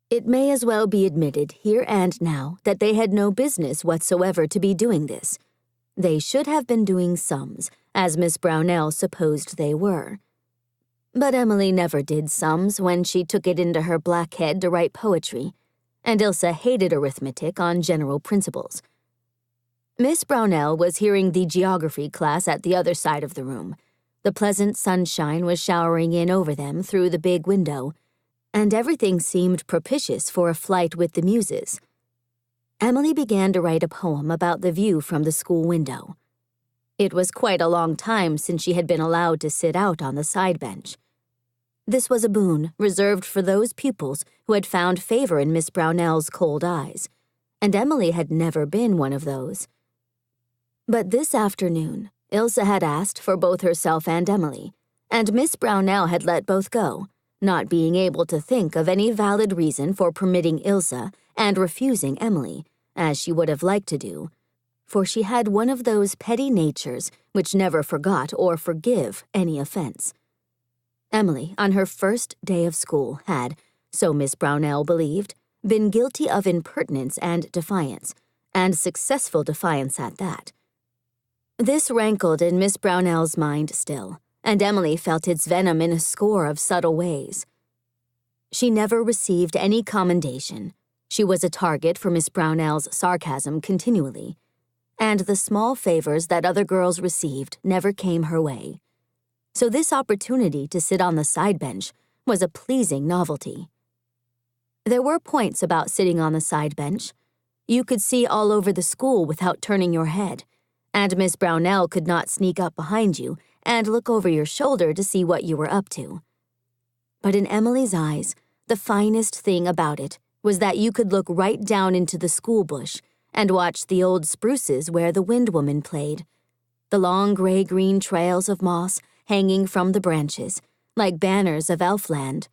It may as well be admitted here and now that they had no business whatsoever to be doing this. They should have been doing sums, as Miss Brownell supposed they were. But Emily never did sums when she took it into her black head to write poetry, and Ilse hated arithmetic on general principles. Miss Brownell was hearing the geography class at the other side of the room. The pleasant sunshine was showering in over them through the big window, and everything seemed propitious for a flight with the muses. Emily began to write a poem about the view from the school window. It was quite a long time since she had been allowed to sit out on the side bench. This was a boon reserved for those pupils who had found favor in Miss Brownell's cold eyes, and Emily had never been one of those. But this afternoon, Ilse had asked for both herself and Emily, and Miss Brownell had let both go, not being able to think of any valid reason for permitting Ilse and refusing Emily, as she would have liked to do, for she had one of those petty natures which never forgot or forgive any offense. Emily, on her first day of school, had, so Miss Brownell believed, been guilty of impertinence and defiance, and successful defiance at that. This rankled in Miss Brownell's mind still, and Emily felt its venom in a score of subtle ways. She never received any commendation. She was a target for Miss Brownell's sarcasm continually, and the small favors that other girls received never came her way. So this opportunity to sit on the side bench was a pleasing novelty. There were points about sitting on the side bench. You could see all over the school without turning your head, and Miss Brownell could not sneak up behind you and look over your shoulder to see what you were up to. But in Emily's eyes, the finest thing about it was that you could look right down into the school bush and watch the old spruces where the wind woman played, the long gray-green trails of moss hanging from the branches, like banners of Elfland,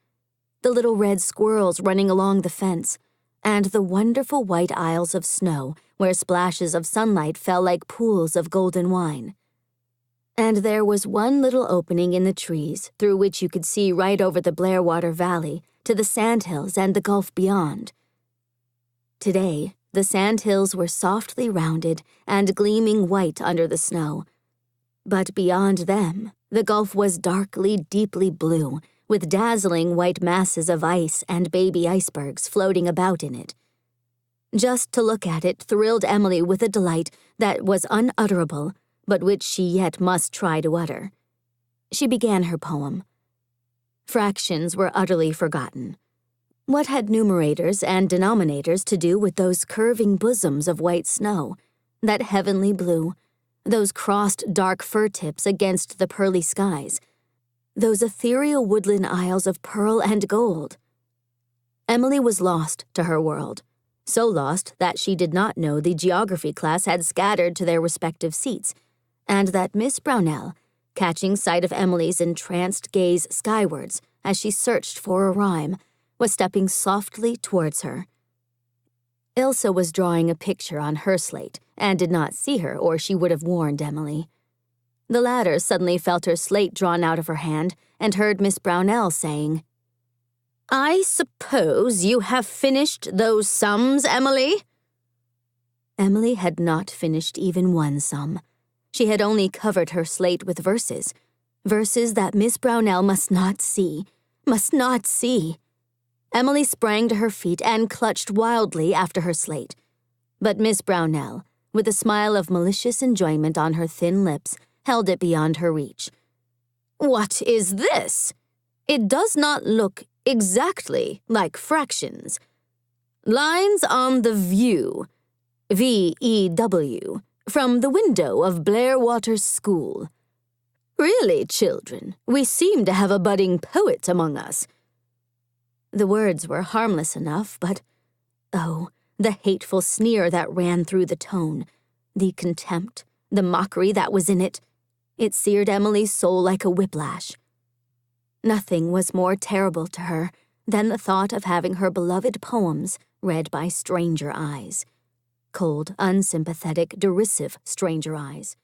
the little red squirrels running along the fence, and the wonderful white aisles of snow where splashes of sunlight fell like pools of golden wine. And there was one little opening in the trees through which you could see right over the Blairwater Valley to the sandhills and the gulf beyond. Today, the sandhills were softly rounded and gleaming white under the snow, but beyond them, the gulf was darkly, deeply blue, with dazzling white masses of ice and baby icebergs floating about in it. Just to look at it thrilled Emily with a delight that was unutterable, but which she yet must try to utter. She began her poem. Fractions were utterly forgotten. What had numerators and denominators to do with those curving bosoms of white snow, that heavenly blue, those crossed dark fir tips against the pearly skies, those ethereal woodland aisles of pearl and gold? Emily was lost to her world, so lost that she did not know the geography class had scattered to their respective seats, and that Miss Brownell, catching sight of Emily's entranced gaze skywards as she searched for a rhyme, was stepping softly towards her. Ilse was drawing a picture on her slate and did not see her, or she would have warned Emily. The latter suddenly felt her slate drawn out of her hand and heard Miss Brownell saying, "I suppose you have finished those sums, Emily?" Emily had not finished even one sum. She had only covered her slate with verses that Miss Brownell must not see. Emily sprang to her feet and clutched wildly after her slate. But Miss Brownell, with a smile of malicious enjoyment on her thin lips, held it beyond her reach. "What is this? It does not look exactly like fractions. Lines on the view, VEW, from the window of Blairwater School. Really, children, we seem to have a budding poet among us." The words were harmless enough, but, oh, the hateful sneer that ran through the tone, the contempt, the mockery that was in it. It seared Emily's soul like a whiplash. Nothing was more terrible to her than the thought of having her beloved poems read by stranger eyes. Cold, unsympathetic, derisive stranger eyes.